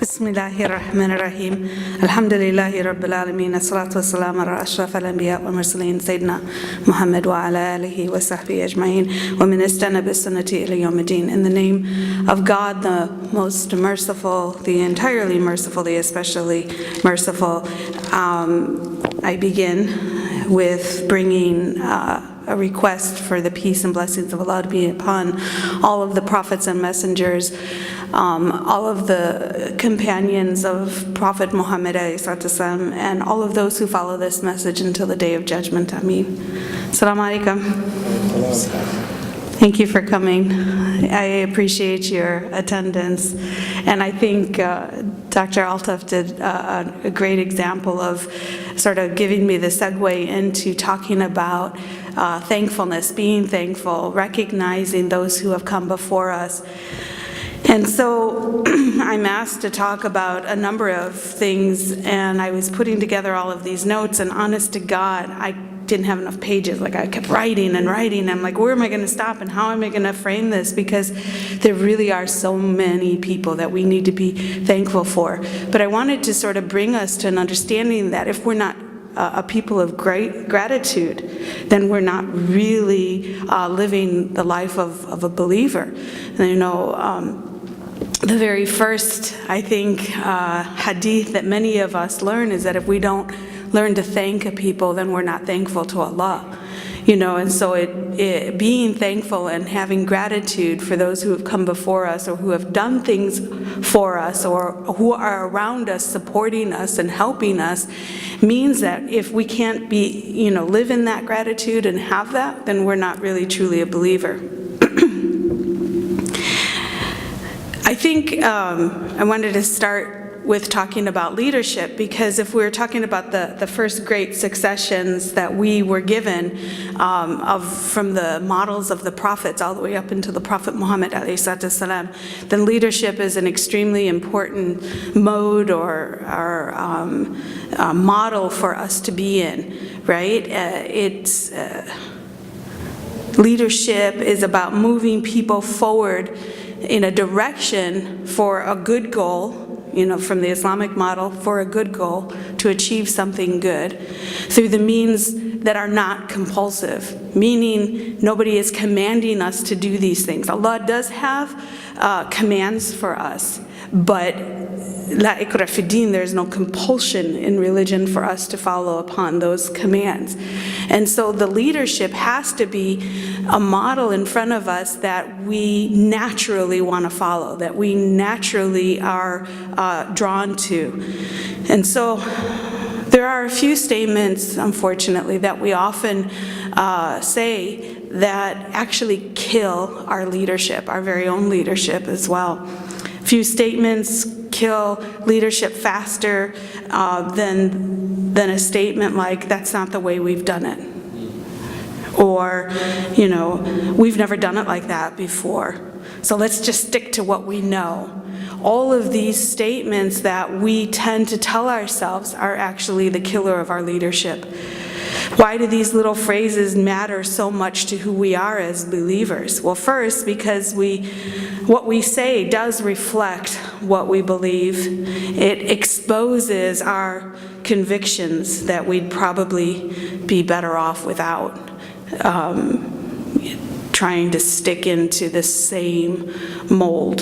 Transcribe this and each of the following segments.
Bismillahirrahmanirrahim. Alhamdulillahi Rabbil Alameen. As-salatu was-salam ala ashraf al-anbiya wal-mursaleen. Sayyidina Muhammad wa ala alihi wa sahbihi ajma'in. Wa min istana bis-sunnati ila yawm ad-din. In the name of God, the most merciful, the entirely merciful, the especially merciful, I begin with bringing a request for the peace and blessings of Allah to be upon all of the prophets and messengers, all of the companions of Prophet Muhammad and all of those who follow this message until the day of judgment. Ameen. Assalamu alaikum. Thank you for coming. I appreciate your attendance. And I think Dr. Altaf did a great example of sort of giving me the segue into talking about thankfulness, being thankful, recognizing those who have come before us. And so I'm asked to talk about a number of things, and I was putting together all of these notes, and honest to God, I didn't have enough pages. Like, I kept writing and writing. I'm like, where am I going to stop and how am I going to frame this? Because there really are so many people that we need to be thankful for. But I wanted to sort of bring us to an understanding that if we're not a people of great gratitude, then we're not really living the life of a believer. And, you know, the very first, I think, hadith that many of us learn is that if we don't learn to thank a people, then we're not thankful to Allah. You know, and so being thankful and having gratitude for those who have come before us or who have done things for us or who are around us, supporting us and helping us, means that if we can't live in that gratitude and have that, then we're not really truly a believer. I think I wanted to start with talking about leadership, because if we're talking about the first great successions that we were given from the models of the prophets all the way up into the Prophet Muhammad ﷺ, then leadership is an extremely important mode or model for us to be in, right? Leadership is about moving people forward in a direction for a good goal, you know, from the Islamic model, for a good goal, to achieve something good, through the means that are not compulsive, meaning nobody is commanding us to do these things. Allah does have commands for us, but la ikra fi din, there's no compulsion in religion for us to follow upon those commands. And so the leadership has to be a model in front of us that we naturally want to follow, that we naturally are drawn to. And so there are a few statements, unfortunately, that we often say that actually kill our leadership, our very own leadership as well. A few statements kill leadership faster than a statement like, that's not the way we've done it. Or, you know, we've never done it like that before, so let's just stick to what we know. All of these statements that we tend to tell ourselves are actually the killer of our leadership. Why do these little phrases matter so much to who we are as believers? Well, first, because what we say does reflect what we believe. It exposes our convictions that we'd probably be better off without trying to stick into the same mold.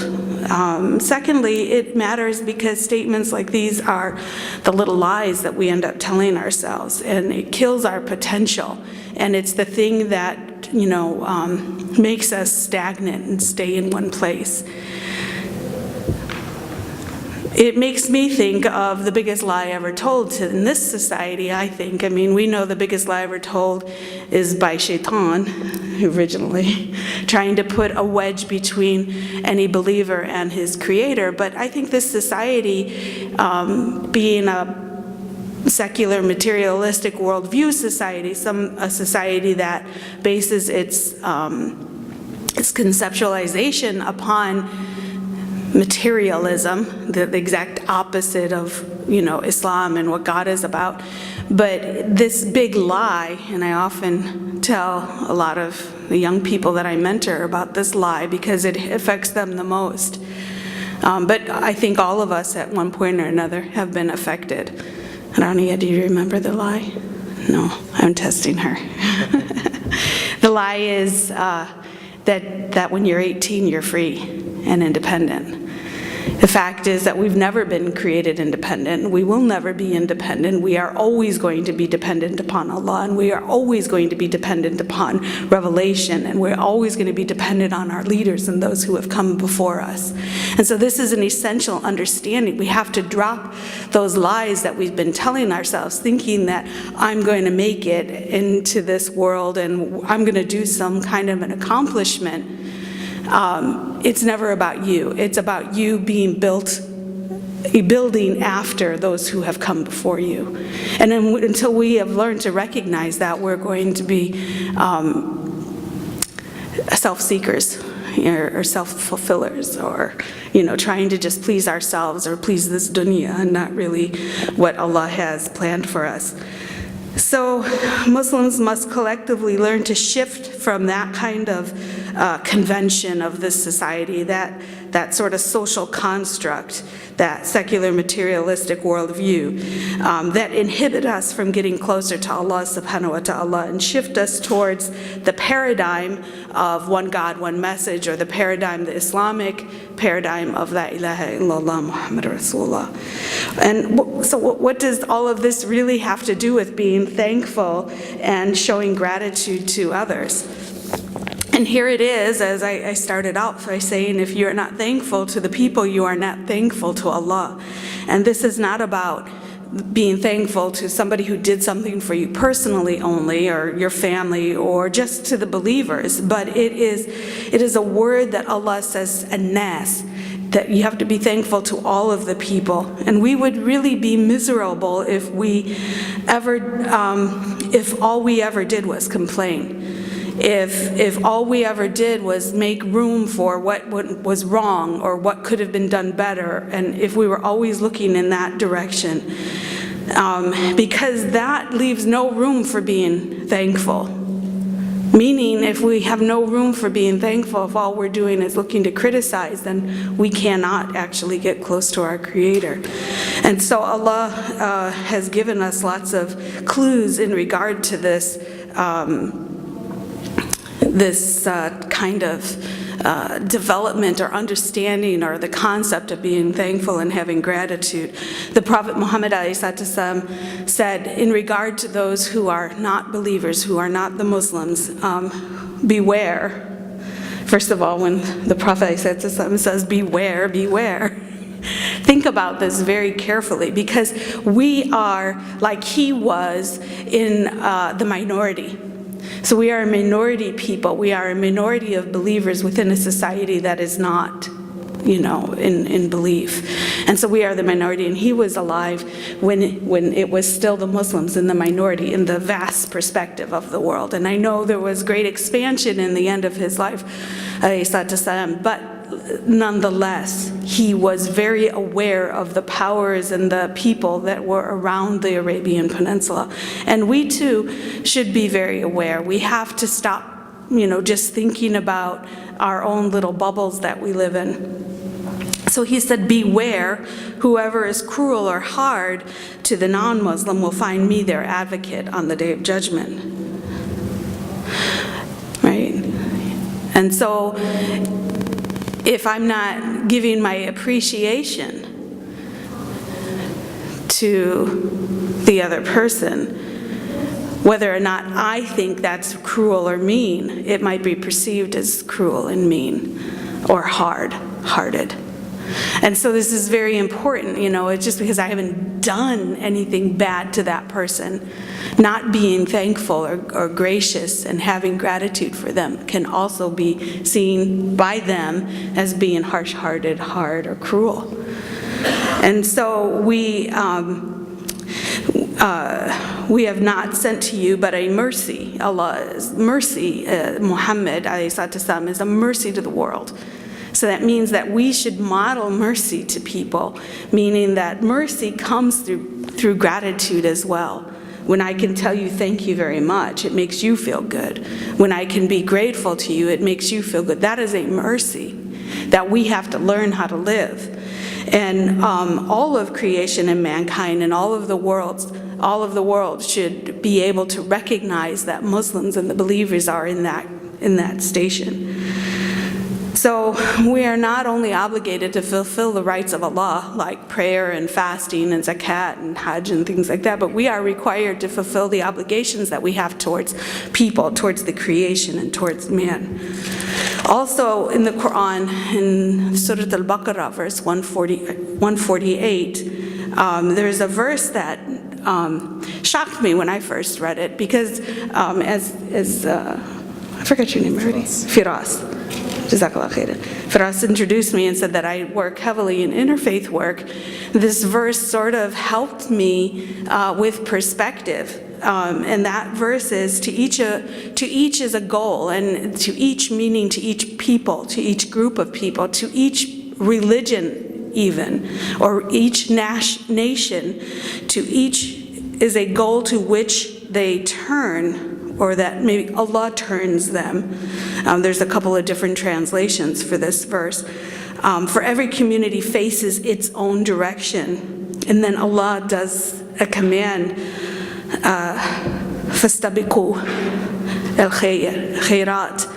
Secondly, it matters because statements like these are the little lies that we end up telling ourselves, and it kills our potential, and it's the thing that, you know, makes us stagnant and stay in one place. It makes me think of the biggest lie ever told in this society, I think. I mean, we know the biggest lie ever told is by Shaitan, originally, trying to put a wedge between any believer and his creator. But I think this society, being a secular, materialistic worldview society, a society that bases its conceptualization upon materialism, the exact opposite of, you know, Islam and what God is about. But this big lie, and I often tell a lot of the young people that I mentor about this lie because it affects them the most. But I think all of us at one point or another have been affected. Rania, do you remember the lie? No, I'm testing her. The lie is that when you're 18, you're free and independent. The fact is that we've never been created independent. We will never be independent. We are always going to be dependent upon Allah, and we are always going to be dependent upon revelation, and we're always going to be dependent on our leaders and those who have come before us. And so this is an essential understanding. We have to drop those lies that we've been telling ourselves, thinking that I'm going to make it into this world and I'm going to do some kind of an accomplishment. It's never about you. It's about you being building after those who have come before you. And then until we have learned to recognize that, we're going to be self-seekers or self-fulfillers, or trying to just please ourselves or please this dunya, and not really what Allah has planned for us. So Muslims must collectively learn to shift from that kind of convention of this society, that sort of social construct, that secular materialistic worldview that inhibit us from getting closer to Allah subhanahu wa ta'ala, and shift us towards the paradigm of one God, one message, or the Islamic paradigm of La ilaha illallah Muhammad Rasulullah. And so what does all of this really have to do with being thankful and showing gratitude to others? And here it is, as I started out by saying, if you're not thankful to the people, you are not thankful to Allah. And this is not about being thankful to somebody who did something for you personally only, or your family, or just to the believers, but it is a word that Allah says, an-nas, that you have to be thankful to all of the people. And we would really be miserable if all we ever did was complain. If all we ever did was make room for what was wrong or what could have been done better, and if we were always looking in that direction, because that leaves no room for being thankful. Meaning, if we have no room for being thankful, if all we're doing is looking to criticize, then we cannot actually get close to our Creator. And so Allah has given us lots of clues in regard to this kind of development or understanding, or the concept of being thankful and having gratitude. The Prophet Muhammad ﷺ said, in regard to those who are not believers, who are not the Muslims, beware. First of all, when the Prophet ﷺ says beware, beware, think about this very carefully, because we are, like he was, in the minority. So we are a minority people. We are a minority of believers within a society that is not, in belief. And so we are the minority, and he was alive when it was still the Muslims in the minority, in the vast perspective of the world. And I know there was great expansion in the end of his life, but nonetheless, he was very aware of the powers and the people that were around the Arabian Peninsula. And we too should be very aware. We have to stop, just thinking about our own little bubbles that we live in. So he said, beware, whoever is cruel or hard to the non-Muslim will find me their advocate on the day of judgment. Right? And so, if I'm not giving my appreciation to the other person, whether or not I think that's cruel or mean, it might be perceived as cruel and mean or hard-hearted. And so this is very important, it's just because I haven't done anything bad to that person. Not being thankful or gracious and having gratitude for them can also be seen by them as being harsh-hearted, hard, or cruel. And so we have not sent to you but a mercy. Allah's mercy, Muhammad ﷺ, is a mercy to the world. So that means that we should model mercy to people, meaning that mercy comes through gratitude as well. When I can tell you thank you very much, it makes you feel good. When I can be grateful to you, it makes you feel good. That is a mercy. that we have to learn how to live. And all of creation and mankind and all of the world should be able to recognize that Muslims and the believers are in that station. So we are not only obligated to fulfill the rights of Allah, like prayer and fasting and zakat and hajj and things like that, but we are required to fulfill the obligations that we have towards people, towards the creation and towards man. Also in the Quran, in Surah Al-Baqarah, verse 148, there's a verse that shocked me when I first read it, because I forgot your name already, Firas. Jazakallah khairan. Firas introduced me and said that I work heavily in interfaith work. This verse sort of helped me with perspective. And that verse is to each is a goal, and to each meaning to each people, to each group of people, to each religion even, or each nation, to each is a goal to which they turn, or that maybe Allah turns them. There's a couple of different translations for this verse. For every community faces its own direction, and then Allah does a command, فَاسْتَبِقُوا الْخَيْرَاتِ.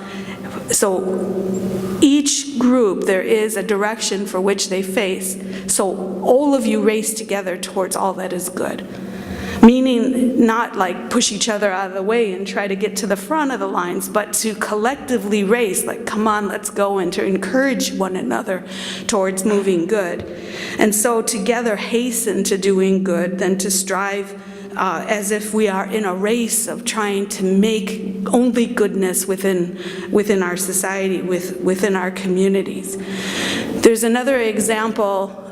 So each group, there is a direction for which they face. So all of you race together towards all that is good. Meaning not like push each other out of the way and try to get to the front of the lines, but to collectively race, like come on, let's go, and to encourage one another towards moving good. And so together hasten to doing good, than to strive as if we are in a race of trying to make only goodness within our society, within our communities. There's another example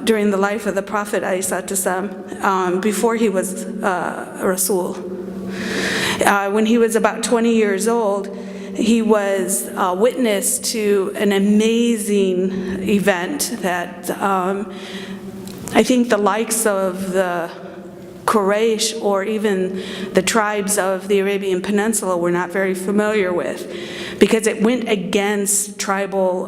during the life of the Prophet ﷺ, before he was a Rasul. When he was about 20 years old, he was witness to an amazing event that I think the likes of the Quraysh or even the tribes of the Arabian Peninsula were not very familiar with, because it went against tribal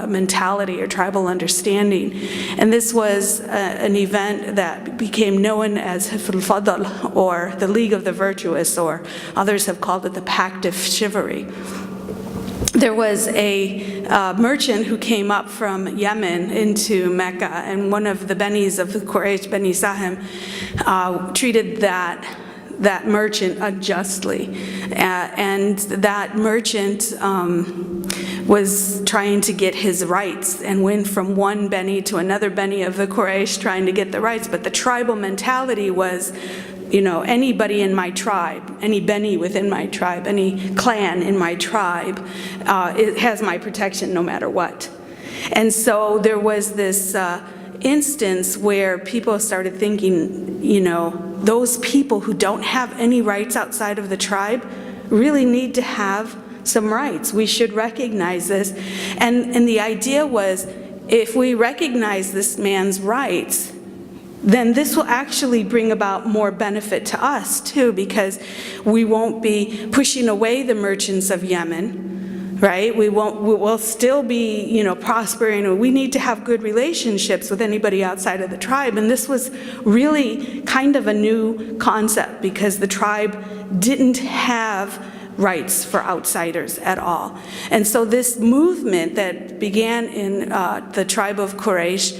mentality or tribal understanding. And this was an event that became known as Hifl al-Fadl, or the League of the Virtuous, or others have called it the Pact of Chivalry. There was a merchant who came up from Yemen into Mecca, and one of the Benis of the Quraysh, Bani Sahim, treated that merchant unjustly. And that merchant was trying to get his rights, and went from one Beni to another Beni of the Quraysh trying to get the rights. But the tribal mentality was, you know, anybody in my tribe, any Beni within my tribe, any clan in my tribe, it has my protection no matter what. And so there was this instance where people started thinking, you know, those people who don't have any rights outside of the tribe really need to have some rights. We should recognize this. And the idea was, if we recognize this man's rights, then this will actually bring about more benefit to us too, because we won't be pushing away the merchants of Yemen, right? We will still be, you know, prospering. We need to have good relationships with anybody outside of the tribe. And this was really kind of a new concept, because the tribe didn't have rights for outsiders at all. And so this movement that began in the tribe of Quraysh,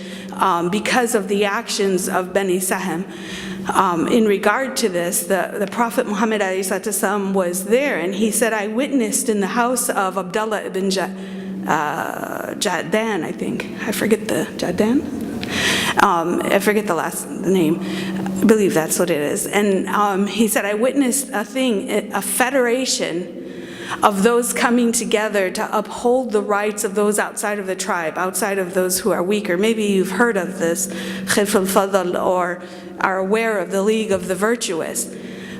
because of the actions of Bani Sahim, in regard to this, the Prophet Muhammad ﷺ was there, and he said, I witnessed in the house of Abdullah ibn Ja'dan, I think. I forget the Ja'dan? I forget the last name. I believe that's what it is. And he said, I witnessed a federation of those coming together to uphold the rights of those outside of the tribe, outside of those who are weaker. Maybe you've heard of this, Khilf al-Fadl, or are aware of the League of the Virtuous.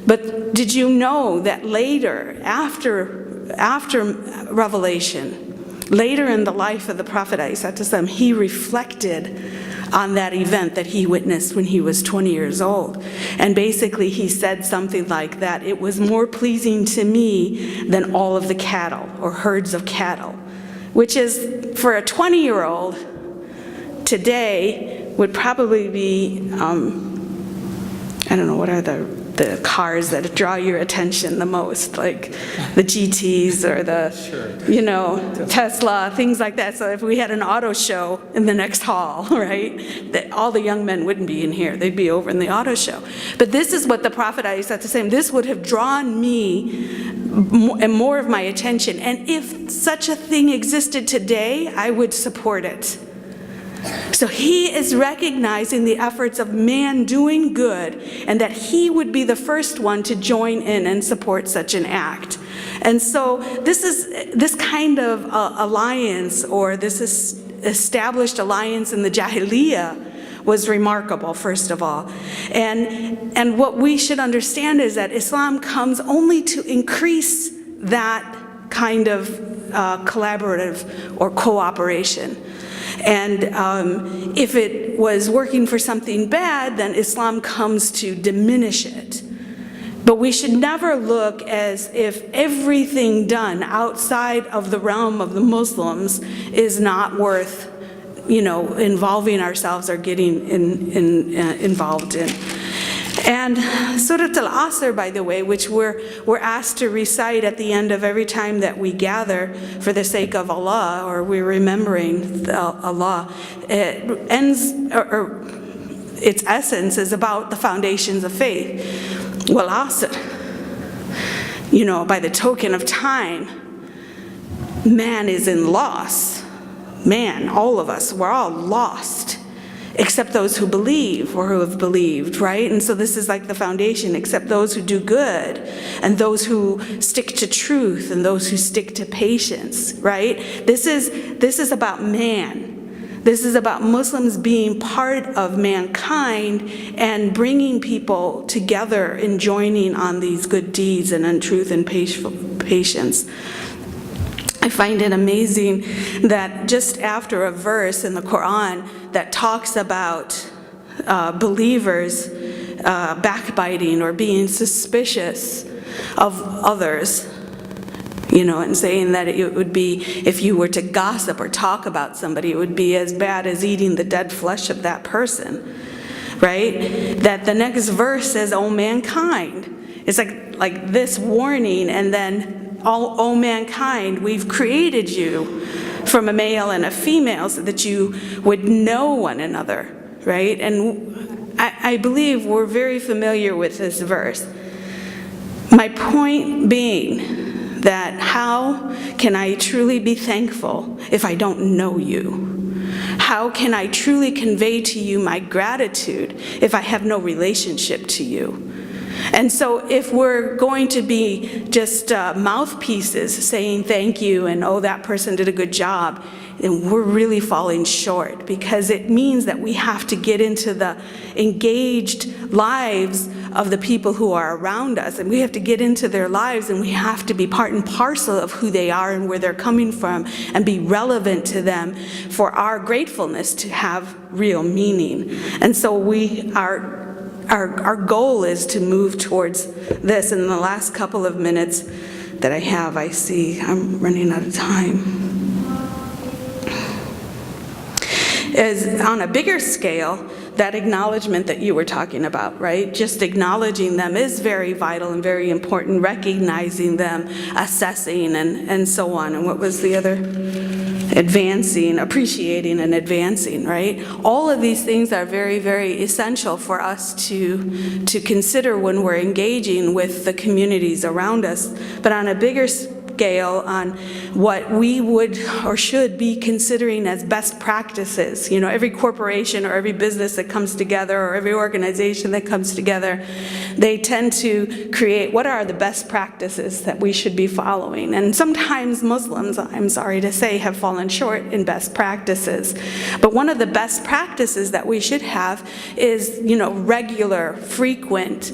But did you know that later, after Revelation, later in the life of the Prophet ﷺ, he reflected on that event that he witnessed when he was 20 years old. And basically he said something like that, it was more pleasing to me than all of the cattle or herds of cattle, which is, for a 20-year-old today, would probably be, I don't know, what are the cars that draw your attention the most, like the GTs or the, you know, Tesla, things like that. So if we had an auto show in the next hall, right, that all the young men wouldn't be in here, they'd be over in the auto show. But this is what the Prophet ﷺ, this would have drawn me and more of my attention. And if such a thing existed today, I would support it. So he is recognizing the efforts of man doing good, and that he would be the first one to join in and support such an act. And so this kind of alliance, or this established alliance in the Jahiliyyah, was remarkable, first of all. And what we should understand is that Islam comes only to increase that kind of collaborative or cooperation. And if it was working for something bad, then Islam comes to diminish it. But we should never look as if everything done outside of the realm of the Muslims is not worth, you know, involving ourselves or getting involved in. And Surah Al-Asr, by the way, which we're asked to recite at the end of every time that we gather for the sake of Allah, or we're remembering Allah, it ends, or its essence is about the foundations of faith. Well, Asr, you know, by the token of time, man is in loss. Man, all of us, we're all lost, except those who believe or who have believed, right? And so this is like the foundation, except those who do good, and those who stick to truth, and those who stick to patience, right? This is about man. This is about Muslims being part of mankind and bringing people together and joining on these good deeds and on truth and patience. I find it amazing that just after a verse in the Quran that talks about believers backbiting or being suspicious of others, you know, and saying that it would be, if you were to gossip or talk about somebody, it would be as bad as eating the dead flesh of that person, right? That the next verse says, "O mankind." It's like this warning, and then, "O mankind, we've created you from a male and a female so that you would know one another," right? And I believe we're very familiar with this verse. My point being that how can I truly be thankful if I don't know you? How can I truly convey to you my gratitude if I have no relationship to you? And so if we're going to be just mouthpieces saying thank you and, oh, that person did a good job, then we're really falling short, because it means that we have to get into the engaged lives of the people who are around us, and we have to get into their lives, and we have to be part and parcel of who they are and where they're coming from, and be relevant to them for our gratefulness to have real meaning. And so our goal is to move towards this. In the last couple of minutes that I have, I see I'm running out of time. Is on a bigger scale, that acknowledgement that you were talking about, right? Just acknowledging them is very vital and very important, recognizing them, assessing, and so on. And what was the other? Advancing, appreciating, and advancing, right? All of these things are very, very essential for us to consider when we're engaging with the communities around us. But on a bigger scale, on what we would or should be considering as best practices. You know, every corporation or every business that comes together, or every organization that comes together, they tend to create what are the best practices that we should be following. And sometimes Muslims, I'm sorry to say, have fallen short in best practices. But one of the best practices that we should have is, you know, regular, frequent,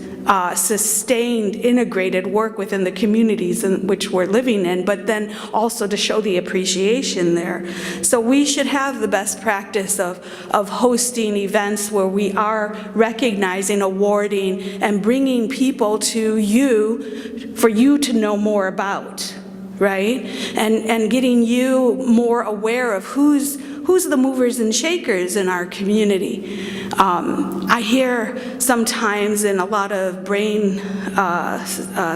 sustained, integrated work within the communities in which we're living in, but then also to show the appreciation there. So we should have the best practice of hosting events where we are recognizing, awarding, and bringing people to you for you to know more about, right? And getting you more aware of who's the movers and shakers in our community. I hear sometimes in a lot of brain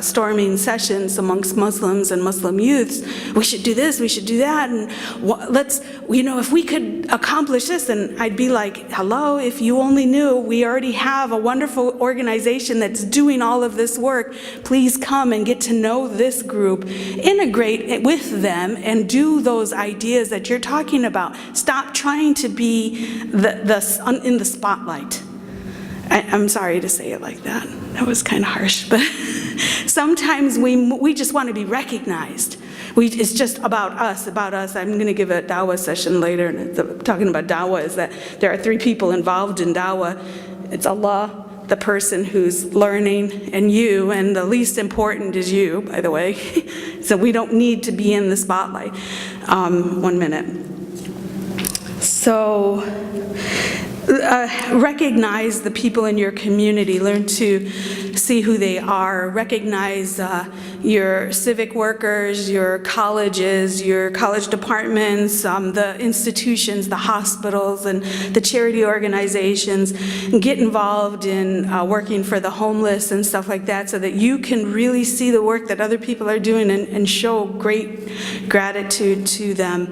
storming sessions amongst Muslims and Muslim youths, we should do this, we should do that, and let's, if we could accomplish this, and I'd be like, hello, if you only knew, we already have a wonderful organization that's doing all of this work. Please come and get to know this group, integrate with them, and do those ideas that you're talking about. Stop trying to be in the spotlight. I'm sorry to say it like that. That was kind of harsh, but sometimes we just want to be recognized. It's just about us, about us. I'm going to give a dawah session later, and talking about dawah is that there are 3 people involved in dawah. It's Allah, the person who's learning, and you, and the least important is you, by the way. So we don't need to be in the spotlight. 1 minute. So recognize the people in your community. Learn to see who they are. Recognize your civic workers, your colleges, your college departments, the institutions, the hospitals, and the charity organizations. Get involved in working for the homeless and stuff like that, so that you can really see the work that other people are doing and show great gratitude to them.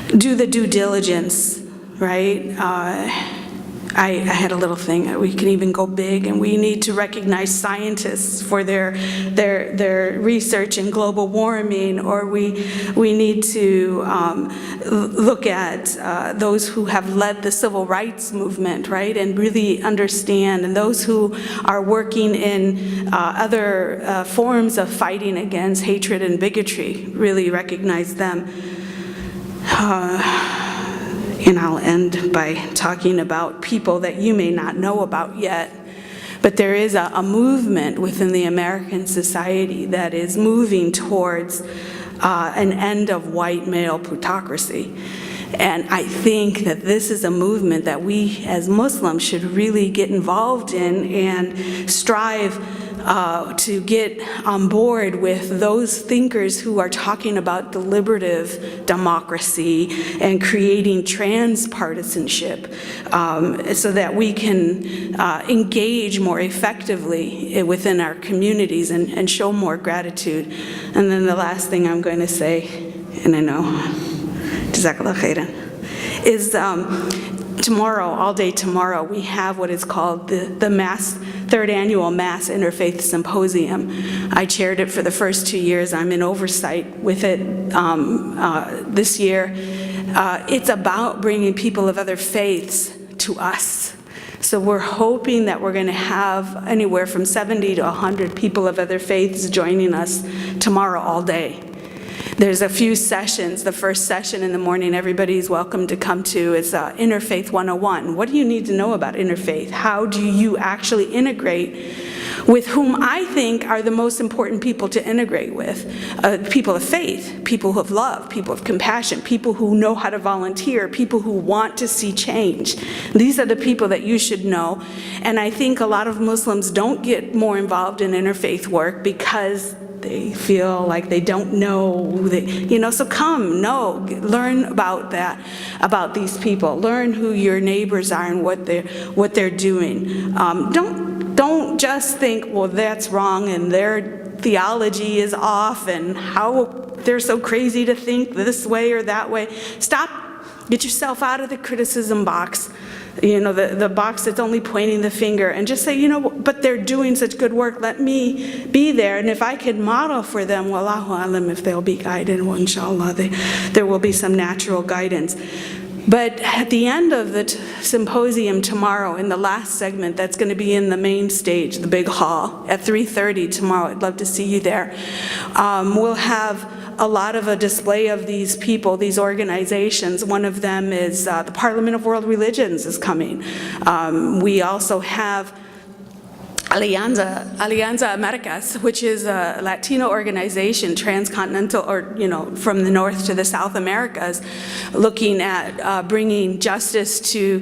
Do the due diligence, right? I had a little thing. We can even go big, and we need to recognize scientists for their research in global warming, or we need to look at those who have led the civil rights movement, right, and really understand, and those who are working in other forms of fighting against hatred and bigotry. Really recognize them. And I'll end by talking about people that you may not know about yet. But there is a movement within the American society that is moving towards an end of white male plutocracy. And I think that this is a movement that we as Muslims should really get involved in and strive to get on board with those thinkers who are talking about deliberative democracy and creating transpartisanship, so that we can engage more effectively within our communities and show more gratitude. And then the last thing I'm going to say, and I know, Jazakallah khairan, is tomorrow, all day tomorrow, we have what is called the third annual MAS Interfaith Symposium. I chaired it for the first 2 years. I'm in oversight with it this year. It's about bringing people of other faiths to us. So we're hoping that we're going to have anywhere from 70 to 100 people of other faiths joining us tomorrow all day. There's a few sessions. The first session in the morning, everybody's welcome to come to. It's Interfaith 101. What do you need to know about interfaith? How do you actually integrate with whom I think are the most important people to integrate with? People of faith, people of love, people of compassion, people who know how to volunteer, people who want to see change. These are the people that you should know. And I think a lot of Muslims don't get more involved in interfaith work because they feel like they don't know, so come, learn about that, about these people. Learn who your neighbors are and what they're doing. Don't just think, well, that's wrong and their theology is off and how they're so crazy to think this way or that way. Stop, get yourself out of the criticism box. The box that's only pointing the finger, and just say, but they're doing such good work, let me be there, and if I can model for them, wallahu alam, if they'll be guided, well, inshallah, there will be some natural guidance. But at the end of the symposium tomorrow, in the last segment, that's going to be in the main stage, the big hall, at 3:30 tomorrow. I'd love to see you there. We'll have a lot of a display of these people, these organizations. One of them is the Parliament of World Religions is coming. We also have Alianza Americas, which is a Latino organization, transcontinental, or from the North to the South Americas, looking at bringing justice to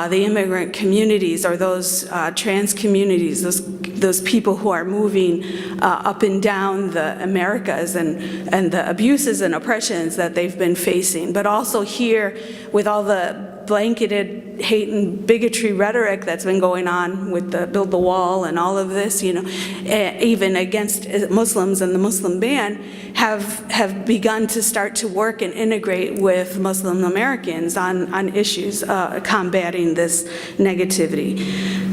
the immigrant communities, or those trans communities, those people who are moving up and down the Americas, and the abuses and oppressions that they've been facing. But also here, with all the blanketed hate and bigotry rhetoric that's been going on with the Build the Wall and all of this, even against Muslims and the Muslim ban, have begun to start to work and integrate with Muslim Americans on issues combating this negativity.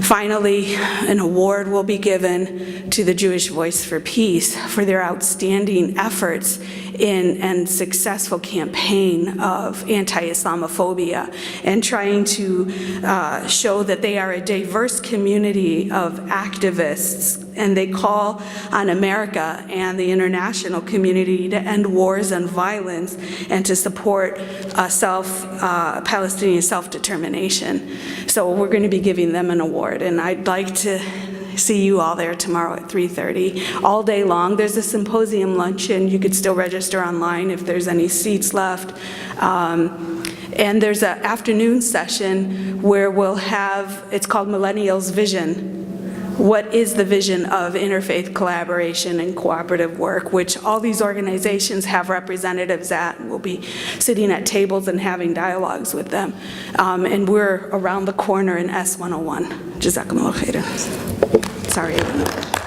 Finally, an award will be given to the Jewish Voice for Peace for their outstanding efforts in and successful campaign of anti-Islamophobia, and trying to show that they are a diverse community of activists, and they call on America and the international community to end wars and violence and to support Palestinian self-determination. So we're going to be giving them an award, and I'd like to see you all there tomorrow at 3:30, all day long. There's a symposium luncheon. You could still register online if there's any seats left. And there's an afternoon session where we'll have, it's called Millennials Vision. What is the vision of interfaith collaboration and cooperative work, which all these organizations have representatives at. We'll be sitting at tables and having dialogues with them. And we're around the corner in S101. Jazakumullah khairan. Sorry.